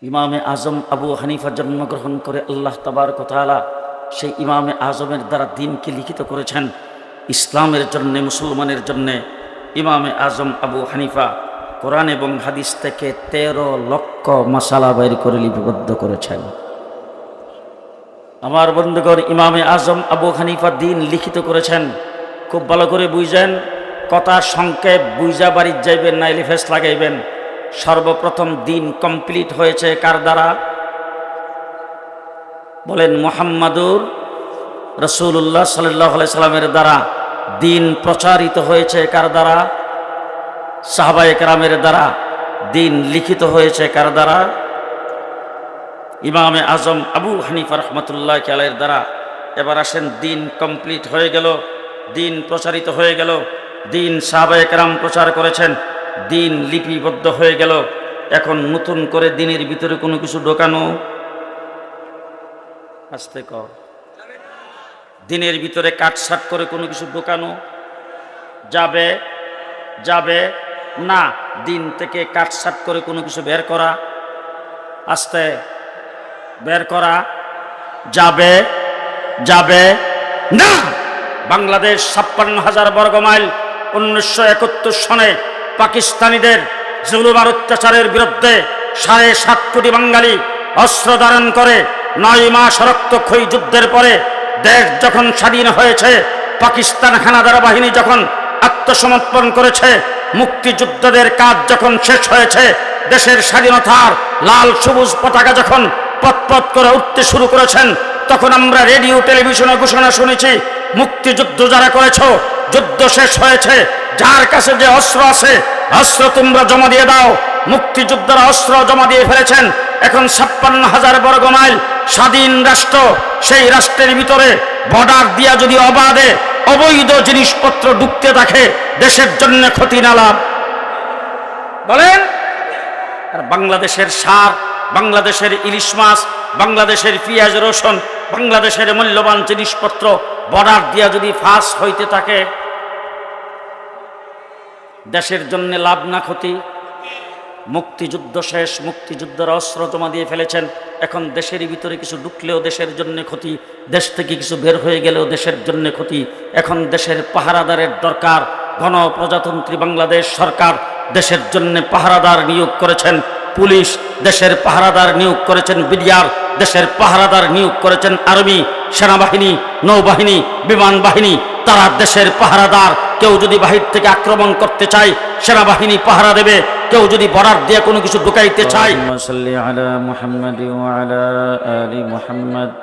ইমামে আজম আবু হানিফা জন্মগ্রহণ করে আল্লাহ তাবারক ওয়া তাআলা সেই ইমামে আজমের দ্বারা দ্বীনকে লিখিত করেছেন ইসলামের জন্যে, মুসলমানের জন্যে। ইমামে আজম আবু হানিফা কোরআন এবং হাদিস থেকে 13 লক্ষ মাসালা বের করে লিপিবদ্ধ করেছেন। আমার বন্ধুগণ, ইমামে আজম আবু হানিফা দ্বীন লিখিত করেছেন। খুব ভালো করে বুঝেন, কথা সংক্ষেপ বুঝা বাড়ির যাইবেন, নাইলে ফেস লাগাইবেন। সর্বপ্রথম দ্বীন কমপ্লিট হয়েছে কার দ্বারা? বলেন, মুহাম্মাদুর রাসূলুল্লাহ সাল্লাল্লাহু আলাইহি সাল্লামের দ্বারা। দ্বীন প্রচারিত হয়েছে কার দ্বারা? সাহাবায়ে কেরামের দ্বারা। দ্বীন লিখিত হয়েছে কার দ্বারা? ইমামে আজম আবু হানিফা রহমতুল্লাহি আলাইহির দ্বারা। এবার আসেন, দ্বীন কমপ্লিট হয়ে গেল, দ্বীন প্রচারিত হয়ে গেল, দ্বীন সাহাবায়ে কেরাম প্রচার করেছেন, দ্বীন লিপিবদ্ধ হয়ে গেল। এখন নতুন করে দ্বীনের ভিতরে কোনো কিছু ঢোকানো, আস্তে কর, দ্বীনের ভিতরে কাটছাট করে কোনো কিছু ঢোকানো যাবে? যাবে না। দ্বীন থেকে কাটছাট করে কোনো কিছু বের করা, আস্তে, বের করা যাবে? যাবে না। বাংলাদেশ 56,000 বর্গ মাইল 1971 সনে পাকিস্তানিদের জুলুম আর অত্যাচারের বিরুদ্ধে 7.5 কোটি বাঙালি অস্ত্র ধারণ করে 9 মাস রক্তক্ষয়ী যুদ্ধের পরে দেশ যখন স্বাধীন হয়েছে, পাকিস্তান হানাদার বাহিনী যখন আত্মসমর্পণ করেছে, মুক্তিযোদ্ধাদের কাজ যখন শেষ হয়েছে, দেশের স্বাধীনতার লাল সবুজ পতাকা যখন পথ করে উঠতে শুরু করেছেন, তখন আমরা রেডিও টেলিভিশনে ঘোষণা শুনেছি, মুক্তিযুদ্ধ যারা করেছ, যুদ্ধ শেষ হয়েছে, যার কাছে যে অস্ত্র আছে অস্ত্র তোমরা জমা দিয়ে দাও। মুক্তিযোদ্ধারা অস্ত্র জমা দিয়ে ফেলেছেন। এখন 56,000 বর্গ মাইল স্বাধীন রাষ্ট্র, সেই রাষ্ট্রের ভিতরে বর্ডার দিয়া যদি অবাধে অবৈধ জিনিসপত্র ঢুকতে থাকে, দেশের জন্য ক্ষতি না লাভ? বলেন। আর বাংলাদেশের সার, বাংলাদেশের ইলিশ মাছ, বাংলাদেশের পেঁয়াজ রসুন, বাংলাদেশের মূল্যবান জিনিসপত্র বর্ডার দিয়া যদি ফাঁস হইতে থাকে, দেশের জন্য লাভ না ক্ষতি? মুক্তিযুদ্ধ শেষ, মুক্তিযুদ্ধের অস্ত্র জমা দিয়ে ফেলেছেন। এখন দেশের ভিতরে কিছু ঢুকলেও দেশের জন্য ক্ষতি, দেশ থেকে কিছু বের হয়ে গেলেও দেশের জন্য ক্ষতি। এখন দেশের পাহারাদারের দরকার। গণপ্রজাতন্ত্রী বাংলাদেশ সরকার দেশের জন্য পাহারাদার নিয়োগ করেছেন। পুলিশ দেশের পাহারাদার নিয়োগ করেছেন। বিডিআর দেশের পাহারাদার নিয়োগ করেছেন। আর্মি, সেনাবাহিনী, নৌবাহিনী, বিমান বাহিনী, তারা দেশের পাহারাদার। কেউ যদি বাহির থেকে আক্রমণ করতে চায়, সেনাবাহিনী পাহারা দেবে। কেউ যদি বর্ডার দিয়ে কোনো কিছু ঢুকাইতে চায়, আল্লাহুম্মা সাল্লি আলা মুহাম্মাদ ওয়া আলা আলি মুহাম্মাদ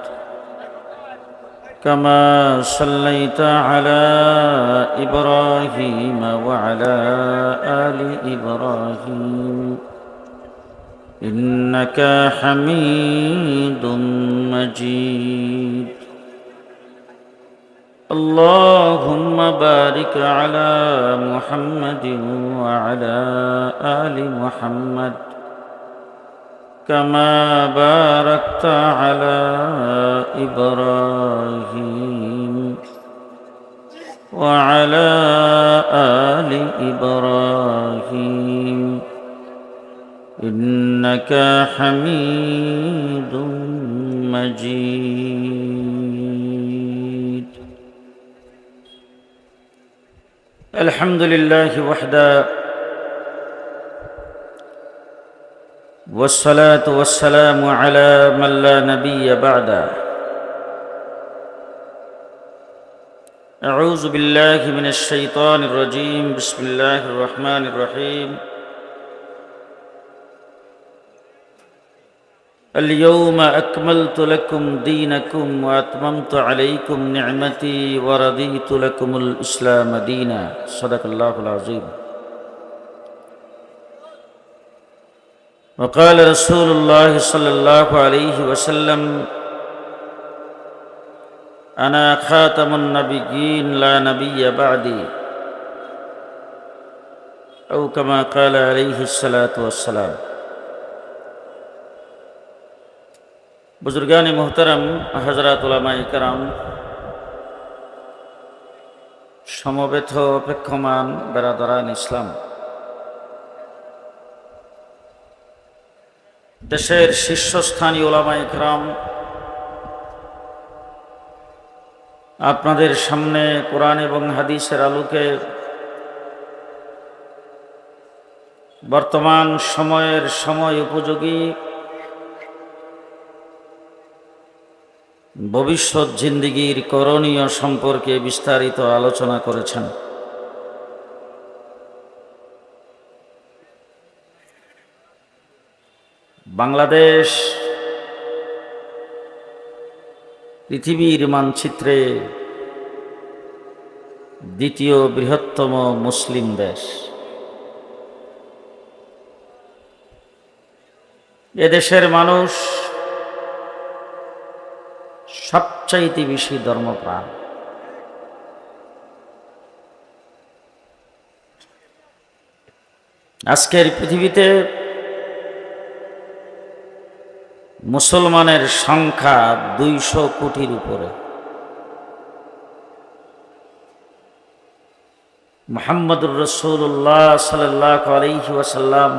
কামা সাল্লাইতা আলা ইব্রাহিম ওয়া আলা আলি ইব্রাহিম ইন্নাকা হামিদুম মাজিদ। اللهم بارك على محمد وعلى آل محمد كما باركت على إبراهيم وعلى آل إبراهيم إنك حميد مجيد. الحمد لله وحده والصلاة والسلام على من لا نبي بعده. أعوذ بالله من الشيطان الرجيم. بسم الله الرحمن الرحيم. اليوم أكملت لكم دينكم وأتممت عليكم نعمتي ورضيت لكم الإسلام دينا. صدق الله العظيم. وقال رسول الله صلى الله عليه وسلم أنا خاتم النبيين لا نبي بعدي أو كما قال عليه الصلاة والسلام. বুজুর্গানে মুহতারাম, হযরত উলামায়ে কেরাম, সমবেত অপেক্ষমান বেরাদারান ইসলাম, দেশের শীর্ষস্থানীয় উলামায়ে কেরাম, আপনাদের সামনে কোরআন এবং হাদিসের আলোকে বর্তমান সময়ের সময় উপযোগী ভবিষ্যৎ জিন্দেগীর করণীয় সম্পর্কে বিস্তারিত আলোচনা করেছেন। বাংলাদেশ পৃথিবীর মানচিত্রে দ্বিতীয় বৃহত্তম মুসলিম দেশ। এদেশের মানুষ সবচাইতে বেশি ধর্মপ্রাণ। আজকের পৃথিবীতে মুসলমানের সংখ্যা 200 কোটির উপরে। মুহাম্মদুর রাসূলুল্লাহ সাল্লাল্লাহু আলাইহি ওয়াসাল্লাম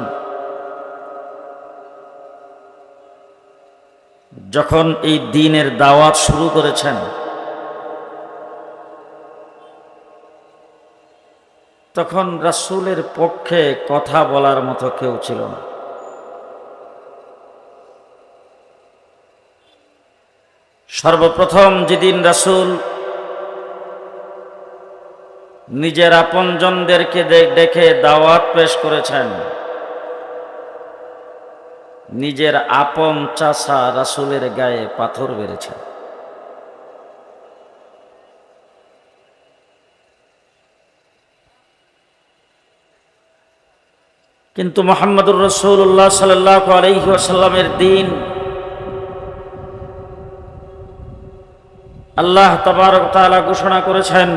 যখন এই দ্বীনের দাওয়াত শুরু করেছেন, তখন রাসূলের পক্ষে কথা বলার মতো কেউ ছিল না। সর্বপ্রথম যেদিন রাসূল নিজের আপনজনদেরকে ডেকে দাওয়াত পেশ করেছেন, নিজের আপন চাচা রাসূলের গায়ে পাথর মেরেছে। কিন্তু মুহাম্মদুর রাসূলুল্লাহ সাল্লাল্লাহু আলাইহি ওয়াসাল্লামের দ্বীন আল্লাহ তাবারক ওয়া তাআলা ঘোষণা করেছেন,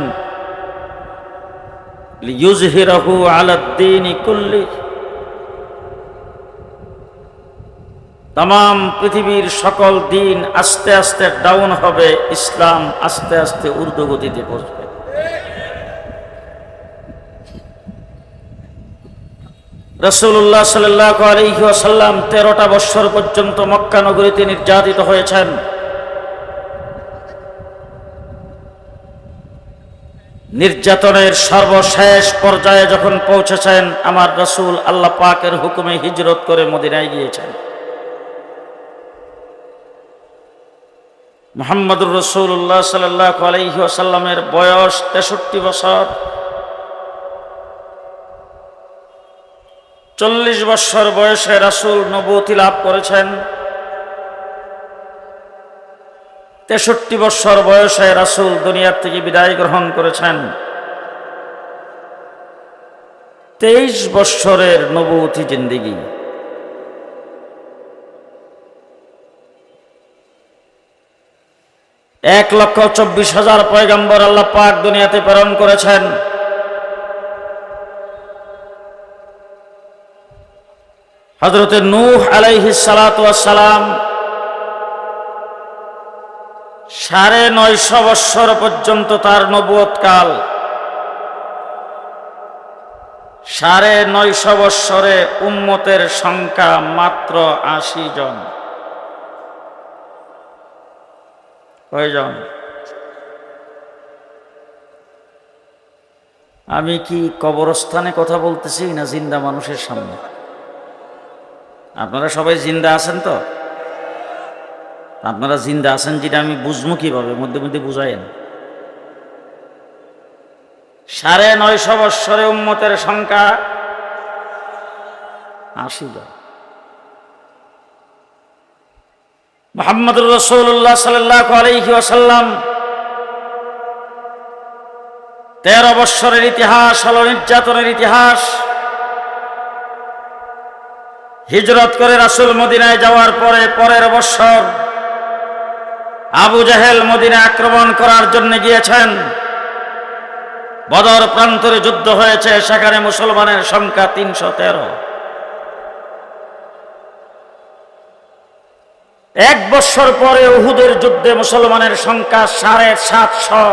লিইয়ুযহিরাহু আলাদ দ্বীনি কুল্লিহি, তাম পৃথিবীর সকল দিন আস্তে আস্তে ডাউন হবে, ইসলাম আস্তে আস্তে ঊর্ধ্বগতিতে পৌঁছবে। রাসূলুল্লাহ সাল্লাল্লাহু আলাইহি ওয়াসাল্লাম 13টা বছর পর্যন্ত মক্কা নগরীতে নির্যাতিত হয়েছেন। নির্যাতনের সর্বশেষ পর্যায়ে যখন পৌঁছেছেন, আমার রাসূল আল্লাহ পাকের হুকুমে হিজরত করে মদিনায় গিয়েছেন। মুহাম্মদুর রাসূলুল্লাহ সাল্লাল্লাহু আলাইহি ওয়াসাল্লামের বয়স 63 বছর। 40 বছর বয়সে রাসূল নবুয়তি লাভ করেছেন। 63 বছর বয়সে রাসূল দুনিয়ার থেকে বিদায় গ্রহণ করেছেন। 23 বছরের নবুয়তি জিন্দেগি। এক 1,24,000 পয়গম্বর আল্লাহ পাক দুনিয়াতে প্রেরণ করেছেন। হযরতে নূহ আলাইহিস সালাতু ওয়াস সালাম 950 বছর পর্যন্ত তার নবুয়ত কাল। 950 বছরে উম্মতের সংখ্যা মাত্র 80 জন। কয়জন? আমি কি কবরস্থানে কথা বলতেছি না জিন্দা মানুষের সামনে? আপনারা সবাই জিন্দা আছেন তো? আপনারা জিন্দা আছেন যেটা আমি বুঝবো কিভাবে? মধ্যে মধ্যে বুঝায়েন। 950 বৎসরে উম্মতের সংখ্যা 80 জন। মুহাম্মদুর রাসূলুল্লাহ সাল্লাল্লাহু আলাইহি ওয়াসাল্লাম 13 বৎসরের ইতিহাস হলো নির্যাতনের ইতিহাস। হিজরত করে রাসূল মদিনায় যাওয়ার পরে পরের বৎসর আবু জাহেল মদিনা আক্রমণ করার জন্য গিয়েছেন। বদর প্রান্তরে যুদ্ধ হয়েছে, সেখানে মুসলমানের সংখ্যা 313। এক বৎসর পরে উহুদের যুদ্ধে মুসলমানের সংখ্যা 750।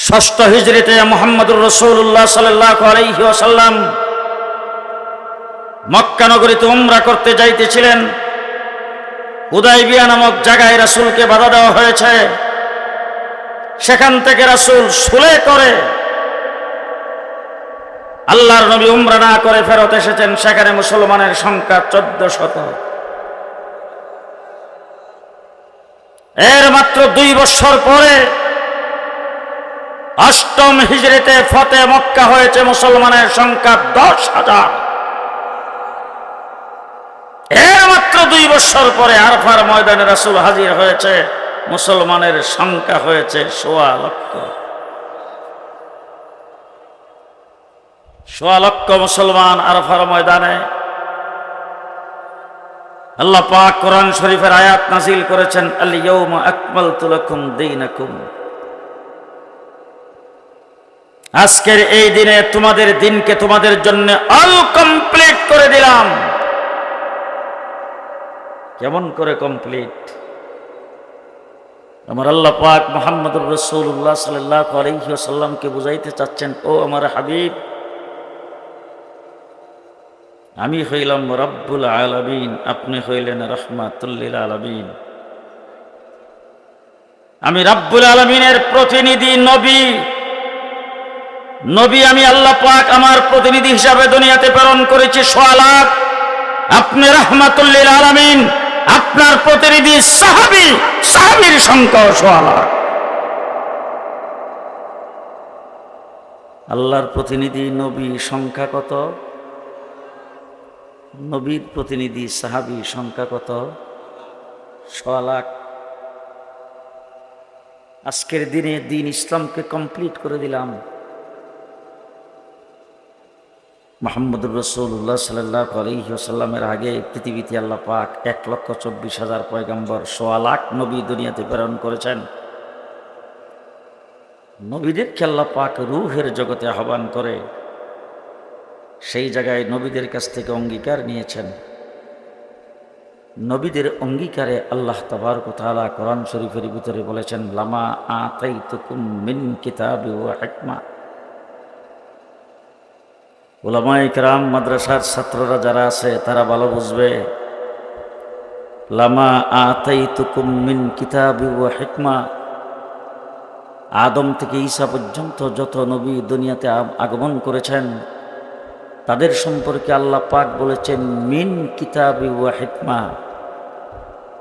ষষ্ঠ হিজরিতে মুহাম্মদুর রাসূলুল্লাহ সাল্লাল্লাহু আলাইহি ওয়াসাল্লাম মক্কা নগরীতে উমরা করতে যাইতেছিলেন। হুদাইবিয়া নামক জায়গায় রাসূলকে বাধা দেওয়া হয়েছে। সেখান থেকে রাসূল সুলে করে আল্লাহর নবী উমরা না করে ফেরত এসেছেন। সেখানে মুসলমানের সংখ্যা 1400। এর মাত্র 2 বছর পরে 8ম হিজরিতে ফতে মক্কা হয়েছে। মুসলমানের সংখ্যা 10,000। এর মাত্র 2 বছর পরে আরফার ময়দানে রাসূল হাজির হয়েছে। মুসলমানের সংখ্যা হয়েছে 1.25 লক্ষ। 1.25 লক্ষ মুসলমান আরফার ময়দানে। আল্লাহ পাক কোরআন শরীফের আয়াত নাযিল করেছেন, আল ইয়াউমা আকমালতু লাকুম দীনাকুম। আজকের এই দিনে তোমাদের দিনকে তোমাদের জন্য অল কমপ্লিট করে দিলাম। কেমন করে কমপ্লিট? আমার আল্লাহ পাক মুহাম্মদুর রাসূলুল্লাহ সাল্লাল্লাহু আলাইহি ওয়াসাল্লামকে বুঝাইতে চাচ্ছেন, ও আমার হাবিব, আমি হইলাম রব্বুল আলামিন, আপনি হইলেন রাহমাতুল লিল আলামিন। আমি রব্বুল আলামিনের প্রতিনিধি নবী। নবী আমি আল্লাহ পাক আমার প্রতিনিধি হিসাবে দুনিয়াতে প্রেরণ করেছি 1.25 লাখ। আপনি রাহমাতুল লিল আলামিন, আপনার প্রতিনিধি সাহাবীর সংখ্যা 1.25 লাখ। আল্লাহর প্রতিনিধি নবী সংখ্যা কত? নবীর প্রতিনিধি সাহাবী সংখ্যা কত? 1.25 লাখ। আজকের দিনে দিন ইসলামকে কমপ্লিট করে দিলাম। মুহাম্মদুর রাসূলুল্লাহ সাল্লাল্লাহু আলাইহি ওয়াসাল্লামের আগে পৃথিবীতে আল্লাহ পাক 1,24,000 পয়গম্বর, 1.25 লাখ নবী দুনিয়াতে প্রেরণ করেছেন। নবীদেরকে আল্লাহ পাক রূহের জগতে আহ্বান করে সেই জায়গায় নবীদের কাছ থেকে অঙ্গীকার নিয়েছেন। নবীদের অঙ্গীকারে আল্লাহ তাবারক ওয়া তাআলা কোরআন শরীফের ভিতরে বলেছেন, লামা আতাইতুকুম মিন কিতাবি ওয়া হিকমা। উলামায়ে কেরাম, মাদ্রাসার ছাত্ররা যারা আছে তারা ভালো বুঝবে। লামা আতাইতুকুম মিন কিতাবি ওয়া হিকমা, আদম থেকে ঈসা পর্যন্ত যত নবী দুনিয়াতে আগমন করেছেন তাদের সম্পর্কে আল্লাহ পাক বলেছেন মিন কিতাবি ওয়া হিকমা,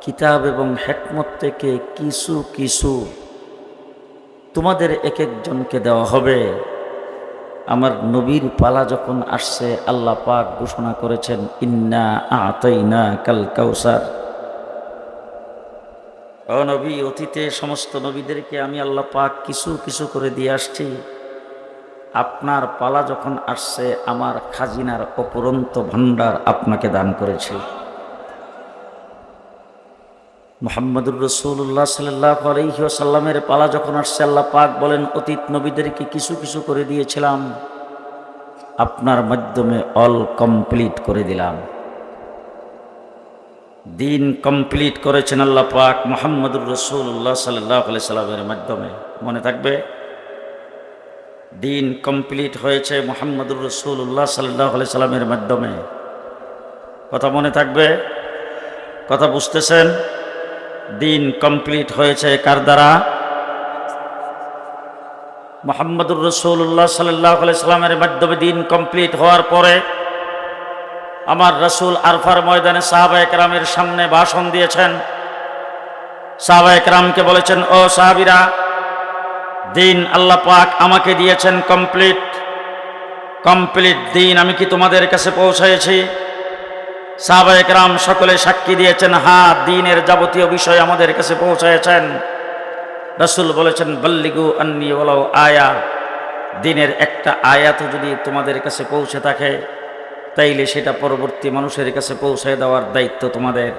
কিতাব এবং হিকমত থেকে কিছু কিছু তোমাদের এক একজনকে দেওয়া হবে। আমার নবীর পালা যখন আসছে আল্লাহ পাক ঘোষণা করেছেন, ইন্না আতাইনাকাল কাউসার। ও নবী, অতীতে সমস্ত নবীদেরকে আমি আল্লাহ পাক কিছু কিছু করে দিয়ে আসছি। আপনার পালা যখন আসছে আমার খাজিনার অপরন্ত ভাণ্ডার আপনাকে দান করেছি। মুহাম্মদুর রাসূলুল্লাহ সাল্লাল্লাহু আলাইহি ওয়াসাল্লামের পালা যখন আসছে আল্লাহ পাক বলেন, অতীত নবীদেরকে কিছু কিছু করে দিয়েছিলাম, আপনার মাধ্যমে অল কমপ্লিট করে দিলাম। দিন কমপ্লিট করেছেন আল্লাহ পাক মুহাম্মদুর রাসূলুল্লাহ সাল্লাল্লাহু আলাইহি সাল্লামের মাধ্যমে। মনে থাকবে, দিন কমপ্লিট হয়েছে মুহাম্মদুর রাসূলুল্লাহ সাল্লাল্লাহু আলাইহি সাল্লামের মাধ্যমে। কথা মনে থাকবে? কথা বুঝতেছেন? দিন কমপ্লিট হয়েছে কার দ্বারা? মুহাম্মদুর রাসূলুল্লাহ সাল্লাল্লাহু আলাইহি সাল্লামের মাধ্যমে দিন কমপ্লিট হওয়ার পরে আমার রাসূল আরফার ময়দানে সাহাবায়ে কেরামের সামনে ভাষণ দিয়েছেন। সাহাবায়ে কেরামকে বলেছেন, ও সাহাবীরা, দিন আল্লাহ পাক আমাকে দিয়েছেন কমপ্লিট দিন আমি কি তোমাদের কাছে পৌঁছাইছি? সাহাবায়ে কেরাম সকলে সাক্ষী দিয়েছেন, হ্যাঁ, দিনের যাবতীয় বিষয় আমাদের কাছে পৌঁছায়ছেন। রাসূল বলেছেন, বাল্লিগু আন্নী ওয়ালাউ আয়া, দিনের একটা আয়াত যদি তোমাদের কাছে পৌঁছে থাকে তাইলে সেটা পরবর্তী মানুষের কাছে পৌঁছে দেওয়ার দায়িত্ব তোমাদের।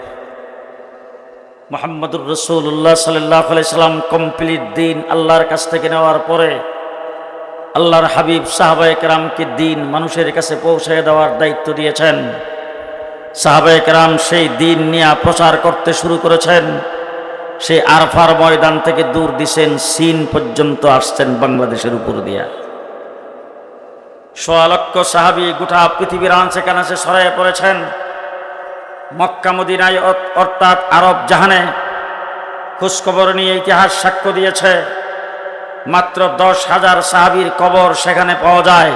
মুহাম্মদুর রাসূলুল্লাহ সাল্লাল্লাহু আলাইহি সাল্লাম কমপ্লিট দিন আল্লাহর কাছ থেকে নেওয়ার পরে আল্লাহর হাবিব সাহাবায়ে কেরামকে দিন মানুষের কাছে পৌঁছে দেওয়ার দায়িত্ব দিয়েছেন। সাহাবায়ে কেরাম সেই দিন নিয়ে প্রচার করতে শুরু করেছেন। সেই আরফার ময়দান থেকে দূর দিছেন, চীন পর্যন্ত আসছেন বাংলাদেশের উপর দিয়া। সোয়া লক্ষ সাহাবী গোটা পৃথিবীর আনাচে কানাচে ছড়িয়ে পড়েছেন। মক্কা মদিনায় অর্থাৎ আরব জাহানে খোঁজখবর নিয়ে ইতিহাস সাক্ষ্য দিয়েছে মাত্র 10,000 সাহাবীর কবর সেখানে পাওয়া যায়,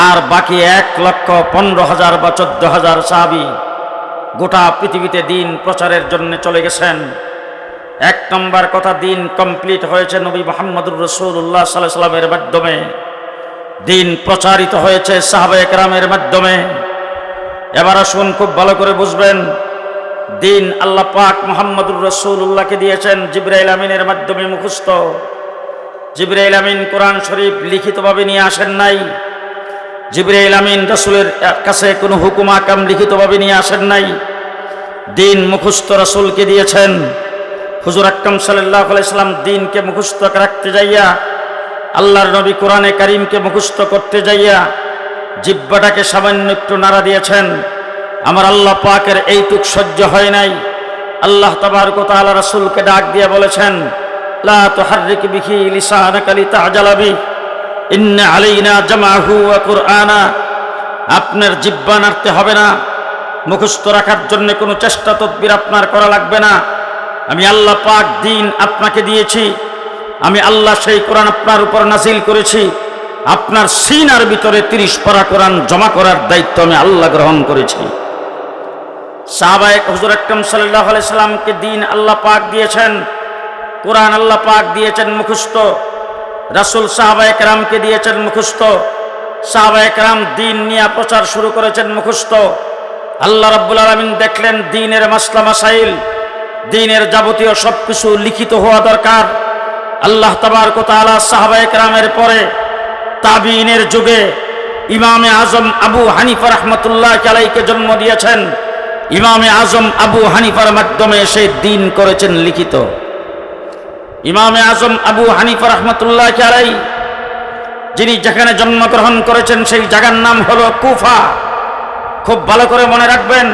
আর বাকি 1,15,000 বা 14,000 সাহাবী গোটা পৃথিবীতে দিন প্রচারের জন্য চলে গেছেন। এক নম্বর কথা, দিন কমপ্লিট হয়েছে নবী মুহাম্মদুর রাসূলুল্লাহ সাল্লাল্লাহু আলাইহি ওয়াসাল্লামের মাধ্যমে, দিন প্রচারিত হয়েছে সাহাবায়ে কেরামের মাধ্যমে। এবার আসুন খুব ভালো করে বুঝবেন, দিন আল্লাহ পাক মুহাম্মদুর রাসূলুল্লাহকে দিয়েছেন জিবরাইল আমিনের মাধ্যমে মুখস্থ। জিবরাইল আমিন কোরআন শরীফ লিখিতভাবে নিয়ে আসেন নাই। জিবরাইল আমিন রাসূলের কাছে কোনো হুকুম আকাম লিখিতভাবে নিয়ে আসেন নাই। দিন মুখস্থ রাসূলকে দিয়েছেন। হুজুর আকরাম সাল্লাল্লাহু আলাইহি সাল্লাম দিনকে মুখস্থ রাখতে যাইয়া, আল্লাহর নবী কোরআনে কারীমকে মুখস্থ করতে যাইয়া জিহ্বাটাকে সামান্য একটু নাড়া দিয়েছেন। আমার আল্লাহ পাকের এইটুক সহ্য হয় নাই। আল্লাহ তাবারক ওয়া তাআলা রাসূলকে ডাক দিয়ে বলেছেন, লা তুহাররিক বিহি লিসানাকা লিতা'জালা বিহি ইন্না আলাইনা জামাহু ওয়া কুরআনা। আপনার জিহ্বা নাড়তে হবে না, মুখস্থ রাখার জন্য কোনো চেষ্টা তদবির আপনার করা লাগবে না। আমি আল্লাহ পাক দিন আপনাকে দিয়েছি, আমি আল্লাহ সেই কোরআন আপনার উপর নাজিল করেছি। আপনার সিনার ভিতরে 30 পারা কোরআন জমা করার দায়িত্ব আমি আল্লাহ গ্রহণ করেছি। সাহাবায়ে হুজুর আকরাম সাল্লাল্লাহু আলাইহি সাল্লামকে দিন আল্লাহ পাক দিয়েছেন, কোরআন আল্লাহ পাক দিয়েছেন মুখস্থ। রাসূল সাহাবায়ে কেরামকে দিয়েছেন মুখস্থ। সাহাবায়ে কেরাম দিন নিয়ে প্রচার শুরু করেছেন মুখস্থ। আল্লাহ রাব্বুল আলামিন দেখলেন দ্বীনের মাসলা মাসাইল, দ্বীনের যাবতীয় সবকিছু লিখিত হওয়া দরকার। আল্লাহ তাবারক ওয়া তাআলা সাহাবায়ে কেরামের পরে তাবিঈনের যুগে ইমামে আজম আবু হানিফা রাহমাতুল্লাহি আলাইহিকে জন্ম দিয়েছেন। ইমামে আজম আবু হানিফার মাধ্যমে সেই দ্বীন করেছেন লিখিত। ইমামে আজম আবু হানিফা রাহমাতুল্লাহি আলাইহি যিনি যেখানে জন্মগ্রহণ করেছেন সেই জায়গার নাম হলো কুফা। খুব ভালো করে মনে রাখবেন,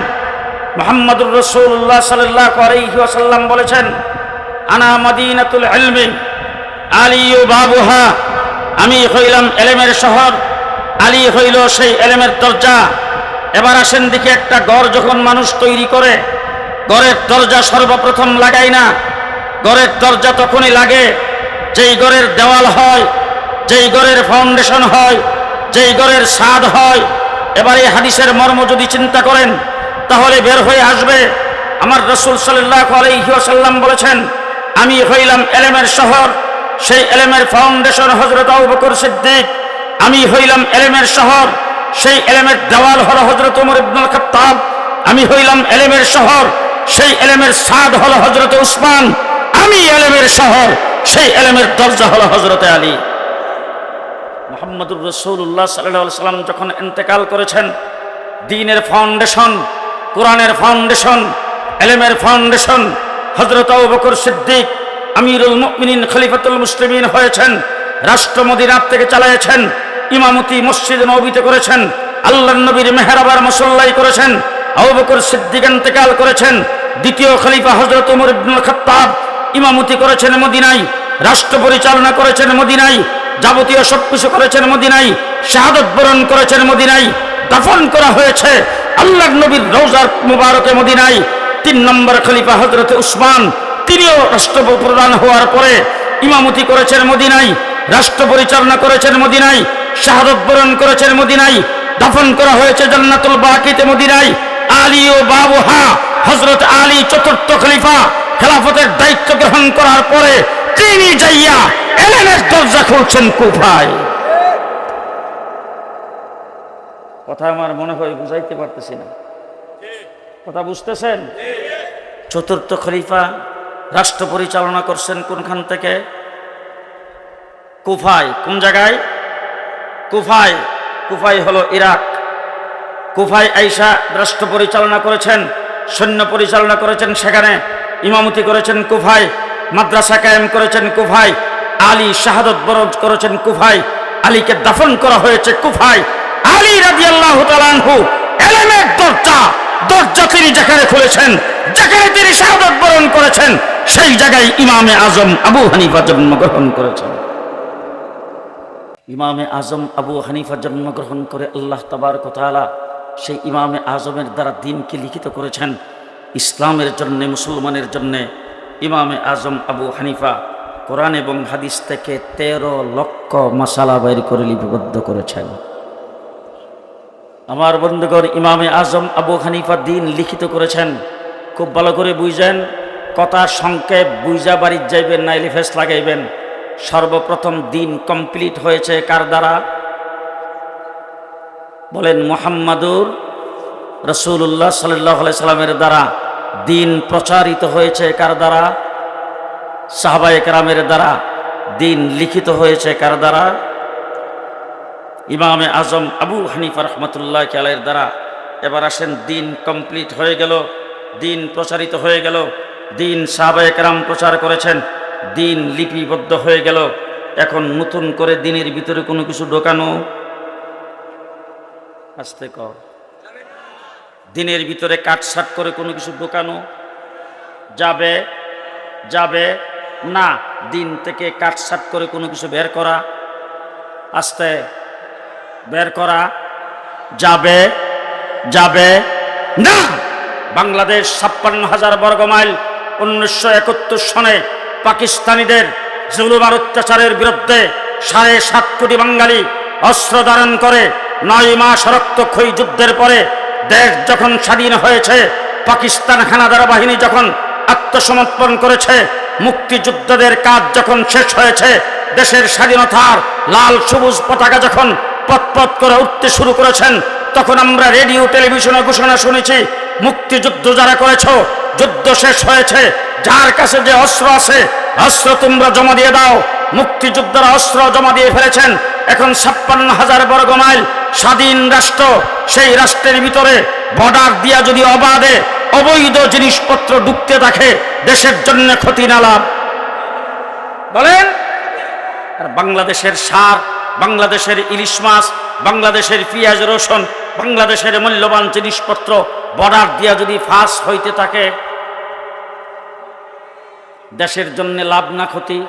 মুহাম্মদুর রাসূলুল্লাহ সাল্লাল্লাহু আলাইহি ওয়াসাল্লাম বলেছেন, আনা মদিনাতুল ইলমি আলিয়ু বাবুহা। আমি হইলাম এলেমের শহর, আলী হইল সেই এলেমের দরজা। এবার আসেন দেখি, একটা ঘর যখন মানুষ তৈরি করে, ঘরের দরজা সর্বপ্রথম লাগায় না। ঘরের দরজা তখনই লাগে যেই ঘরের দেওয়াল হয়, যেই ঘরের ফাউন্ডেশন হয়, যেই ঘরের ছাদ হয়। এবার এই হাদিসের মর্ম যদি চিন্তা করেন তাহলে বের হয়ে আসবে, আমার রাসূল সাল্লাল্লাহু আলাইহি ওয়াসাল্লাম বলেছেন, আমি হইলাম এলেমের শহর, সেই এলেমের ফাউন্ডেশন হযরত আবু বকর সিদ্দিক। আমি হইলাম এলেমের শহর, সেই এলেমের দেওয়াল হলো হযরত ওমর ইবনুল খাত্তাব। আমি হইলাম এলেমের শহর, সেই এলেমের ছাদ হলো হযরত উসমান। আমি এলেমের শহর, সেই এলেমের দরজা হলো হযরত আলী। মুহাম্মদুর রাসূলুল্লাহ সাল্লাল্লাহু আলাইহি ওয়াসাল্লাম যখন ইন্তেকাল করেছেন, দ্বীনের ফাউন্ডেশন, কোরআনের ফাউন্ডেশন, এলেমের ফাউন্ডেশন হযরত আবু বকর সিদ্দিক আমিরুল মুমিনিন খলিফাতুল মুসলিমিন হয়েছেন। রাষ্ট্র মদিনার থেকে চালিয়েছেন, ইমামতি মসজিদ নববীতে করেছেন, আল্লাহর নবীর মেহরাবার মুসল্লাই করেছেন। আবু বকর সিদ্দিক ইন্তেকাল করেছেন, দ্বিতীয় খলিফা হযরত ওমর ইবনুল খাত্তাব ইমামতি করেছেন মদিনায়, রাষ্ট্র পরিচালনা করেছেন মদিনায়, যাবতীয় সবকিছু করেছেন মদিনায়, শাহাদাত বরণ করেছেন মদিনায়, দাফন করা হয়েছে আল্লাহর নবীর রওজার মুবারকে মদিনায়। 3 নম্বর খলিফা হযরত উসমান, তিনিও রাষ্ট্রপ্রধান হওয়ার পরে ইমামতি করেছেন মদিনায়, রাষ্ট্র পরিচালনা করেছেন মদিনায়, শাহাদাত বরণ করেছেন মদিনায়, দাফন করা হয়েছে জান্নাতুল বাকিতে মদিনায়। আলী ও বাবুহা, হযরত আলী 4র্থ খলিফা খেলাফতের দায়িত্ব গ্রহণ করার পরে তিনি যাইয়া এলেমের দরজা খুলছেন কুফায়। কথা আমার মনে হয় বুঝাইতে পারতেছি না, কথা বুঝতেছেন? 4র্থ খলিফা রাষ্ট্র পরিচালনা করছেন কোনখান থেকে? কুফায়। কোন জায়গায়? কুফায়। কুফায় হলো ইরাক। কুফায় আইসা রাষ্ট্র পরিচালনা করেছেন, সৈন্য পরিচালনা করেছেন, সেখানে ইমামতি করেছেন কুফায়, মাদ্রাসা কায়েম করেছেন কুফায়, আলী শাহাদাত বরণ করেছেন কুফায়, আলীকে দাফন করা হয়েছে কুফায়। আলী রাদিয়াল্লাহু তাআলা আনহু এলেমের দরজা তিনি যেখানে খুলেছেন, যেখানে তিনি শাহাদাত বরণ করেছেন, সেই জায়গায় ইমামে আজম আবু হানিফা জন্মগ্রহণ করেছেন। ইমামে আজম আবু হানিফা জন্মগ্রহণ করে আল্লাহ তাবারক ওয়া তাআলা সেই ইমামে আজমের দ্বারা দিনকে লিখিত করেছেন ইসলামের জন্যে, মুসলমানের জন্যে। ইমামে আজম আবু হানিফা কোরআন এবং হাদিস থেকে 13 লক্ষ মাসালা বের করে লিপিবদ্ধ করেছেন। আমার বন্ধুগণ, ইমামে আজম আবু হানিফা দিন লিখিত করেছেন। খুব ভালো করে বুঝেন, কথা সংক্ষেপ বুঝা বাড়ির যাইবেন, নাইলে ফেস লাগাইবেন। সর্বপ্রথম দিন কমপ্লিট হয়েছে কার দ্বারা? বলেন, মুহাম্মাদুর রাসূলুল্লাহ সাল্লাল্লাহু আলাইহি সাল্লামের দ্বারা। দিন প্রচারিত হয়েছে কার দ্বারা? সাহাবায়ে কেরামের দ্বারা। দিন লিখিত হয়েছে কার দ্বারা? ইমামে আজম আবু হানিফা রহমতুল্লাহ আলাইহির দ্বারা। এবার আসেন, দিন কমপ্লিট হয়ে গেল, দিন প্রচারিত হয়ে গেল, দিন সাহাবায়ে কেরাম প্রচার করেছেন, দিন লিপিবদ্ধ হয়ে গেল। এখন নতুন করে দিনের ভিতরে কোনো কিছু ঢোকানো, আস্তে কর, দিনের ভিতরে কাটছাট করে কোনো কিছু ঢোকানো যাবে? যাবে না। দিন থেকে কাটছাট করে কোনো কিছু বের করা, আস্তে বের করা যাবে? যাবে না। বাংলাদেশ 56,000 বর্গমাইল 1971 সনে পাকিস্তানিদের জুলুম আর অত্যাচারের বিরুদ্ধে 7.5 কোটি বাঙালি অস্ত্র ধারণ করে 9 মাস রক্তক্ষয়ী যুদ্ধের পরে দেশ যখন স্বাধীন হয়েছে, পাকিস্তান হানাদার বাহিনী যখন আত্মসমর্পণ করেছে, মুক্তিযোদ্ধাদের কাজ যখন শেষ হয়েছে, দেশের স্বাধীনতার লাল সবুজ পতাকা যখন পথ করে উঠতে শুরু করেছেন, তখন আমরা রেডিও টেলিভিশনে ঘোষণা শুনেছি, মুক্তিযুদ্ধ যারা করেছ, যুদ্ধ শেষ হয়েছে, যার কাছে যে অস্ত্র আছে অস্ত্র তোমরা জমা দিয়ে দাও। মুক্তিযোদ্ধারা অস্ত্র জমা দিয়ে ফেলেছেন। এখন 56,000 বর্গমাইল স্বাধীন রাষ্ট্র, সেই রাষ্ট্রের ভিতরে বর্ডার দিয়া যদি অবাধে অবৈধ জিনিসপত্র ঢুকতে থাকে, দেশের জন্য ক্ষতি না লাভ? বলেন। আর বাংলাদেশের সার, বাংলাদেশের ইলিশ মাছ, বাংলাদেশের পেঁয়াজ রসুন, বাংলাদেশের মূল্যবান জিনিসপত্র বর্ডার দিয়া যদি ফাঁস হইতে থাকে, দেশের জন্য লাভ না ক্ষতি?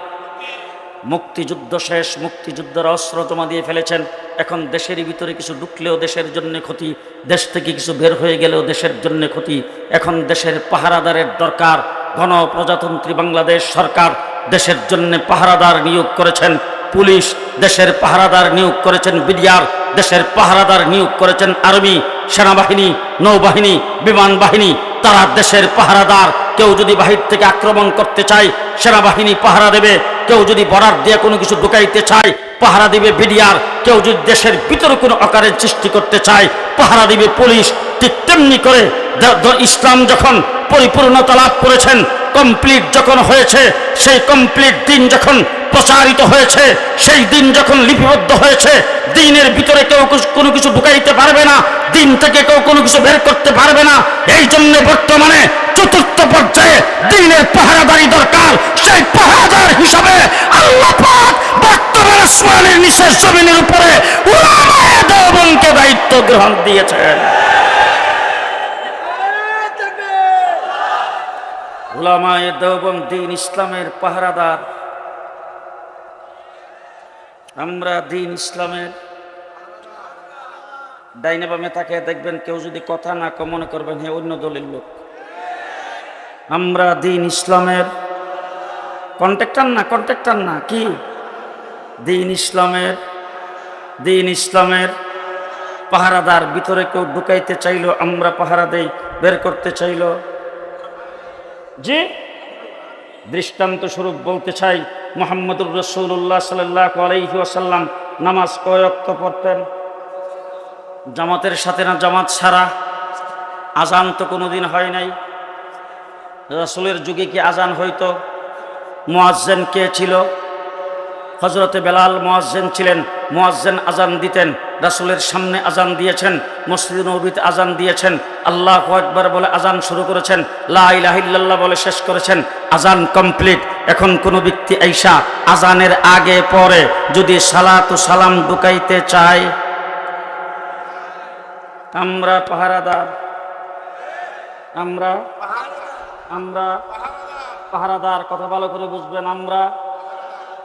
মুক্তিযুদ্ধ শেষ, মুক্তিযুদ্ধরা অস্ত্র জমা দিয়ে ফেলেছেন। এখন দেশের ভিতরে কিছু ঢুকলেও দেশের জন্য ক্ষতি, দেশ থেকে কিছু বের হয়ে গেলেও দেশের জন্য ক্ষতি। এখন দেশের পাহারাদারের দরকার। গণপ্রজাতন্ত্রী বাংলাদেশ সরকার দেশের জন্য পাহারাদার নিয়োগ করেছেন। পুলিশ দেশের পাহারাদার নিয়োগ করেছেন, বিডিআর দেশের পাহারাদার নিয়োগ করেছেন, আর্মি, সেনাবাহিনী, নৌবাহিনী, বিমান বাহিনী, তারা দেশের পাহারাদার। কেউ যদি বাহির থেকে আক্রমণ করতে চায়, সেনাবাহিনী পাহারা দেবে। কেউ যদি বর্ডার দিয়ে কোনো কিছু ঢুকাইতে চায়, পাহারা দিবে বিডিআর। কেউ যদি দেশের ভিতরে কোনো আকারের সৃষ্টি করতে চায়, পাহারা দিবে পুলিশ। ঠিক তেমনি করে ইসলাম যখন পরিপূর্ণতা লাভ করেছেন, কমপ্লিট যখন হয়েছে, সেই কমপ্লিট দিন যখন প্রচারিত হয়েছে, সেই দিন যখন লিপিবদ্ধ হয়েছে, দিনের ভিতরে কেউ কোনো কিছু ঢুকাইতে পারবে না, দিন থেকে কেউ কোনো কিছু বের করতে পারবে না। এই জন্য বর্তমানে 4র্থ পর্যায়ে দিনের পাহারাদারি দরকার। সেই পাহারাদার হিসাবে আল্লাহ পাক বর্তমান আসমানের নিচের জমিনের উপরে উলামায়ে দেওবন্দকে দায়িত্ব গ্রহণ দিয়েছেন। উলামায়ে দেওবন্দ দ্বীন ইসলামের পাহারাদার। আমরা দ্বীন ইসলামের ডাইনে বামে তাকে দেখবেন, কেউ যদি কথা না কয় মনে করবেন হে অন্য দলের লোক। আমরা দ্বীন ইসলামের কন্ট্রাক্টর না কি? দ্বীন ইসলামের পাহারাদার। ভিতরে কেউ ঢুকাইতে চাইলো আমরা পাহারা দেই, বের করতে চাইলো জি। দৃষ্টান্ত স্বরূপ বলতে চাই, মুহাম্মদুর রাসূলুল্লাহ সাল্লাল্লাহু আলাইহি ওয়াসাল্লাম নামাজ কয় ওয়াক্ত পড়তেন? জামাতের সাথে না জামাত ছাড়া? আজান তো কোনোদিন হয় নাই। রাসূলের যুগে কি আজান হইতো? মুয়াজ্জিন কে ছিল? হযরতে বেলাল মুয়াজ্জিন ছিলেন। মুয়াজ্জিন আজান দিতেন, রাসূলের সামনে আজান দিয়েছেন, মসজিদে নববীতে আজান দিয়েছেন, আল্লাহু আকবার বলে আজান শুরু করেছেন, লা ইলাহা ইল্লাল্লাহ বলে শেষ করেছেন, আজান কমপ্লিট। এখন কোন ব্যক্তি আইসা আজানের আগে পরে যদি সালাতু সালাম ঢুকাইতে চায়, আমরা পাহারাদার, আমরা পাহারাদার। কথা ভালো করে বুঝবেন, আমরা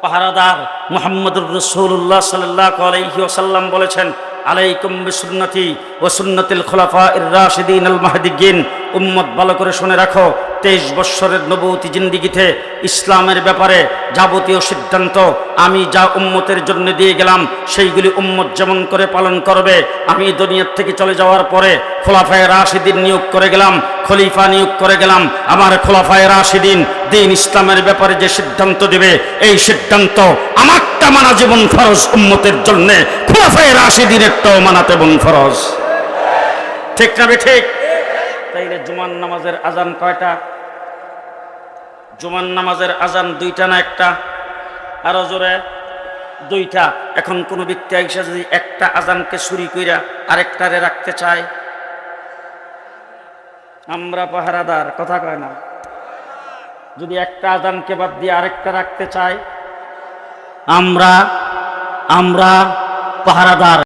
পাহারাদার মুহাম্মদুর রাসূলুল্লাহ সাল্লাল্লাহু আলাইহি ওয়াসাল্লাম বলেছেন, আলাইকুম বিসুন্নতি ওয়া সুন্নাতিল খুলাফায়ে রাশিদিন আল মাহদিয়্যিন। উম্মত ভালো করে শুনে রাখো, 23 বৎসরের নবুয়তি জিন্দেগিতে ইসলামের ব্যাপারে যাবতীয় সিদ্ধান্ত আমি যা উম্মতের জন্য দিয়ে গেলাম, সেইগুলি উম্মত যেমন করে পালন করবে। আমি দুনিয়ার থেকে চলে যাওয়ার পরে খোলাফায়ে রাশিদিন নিয়োগ করে গেলাম, খলিফা নিয়োগ করে গেলাম। আমার খোলাফায়ে রাশিদিন দ্বীন ইসলামের ব্যাপারে যে সিদ্ধান্ত দেবে, এই সিদ্ধান্ত আমারটা মানা জীবন ফরজ উম্মতের জন্য, খোলাফায়ে রাশিদিনেরটাও মানা তেমন ফরজ। ঠিক না ঠিক? তাইলে জুমার নামাজের আজান কয়টা? জুমার নামাজের আজান দুইটা না একটা? আরো জোরে, দুইটা। এখন কোন ব্যক্তি আইসা যদি একটা আজানকে চুরি কইরা আরেকটারে রাখতে চায়, আমরা পাহারাদার, কথা কয় না। যদি একটা আজানকে বাদ দিয়ে আরেকটা রাখতে চায়, আমরা পাহারাদার।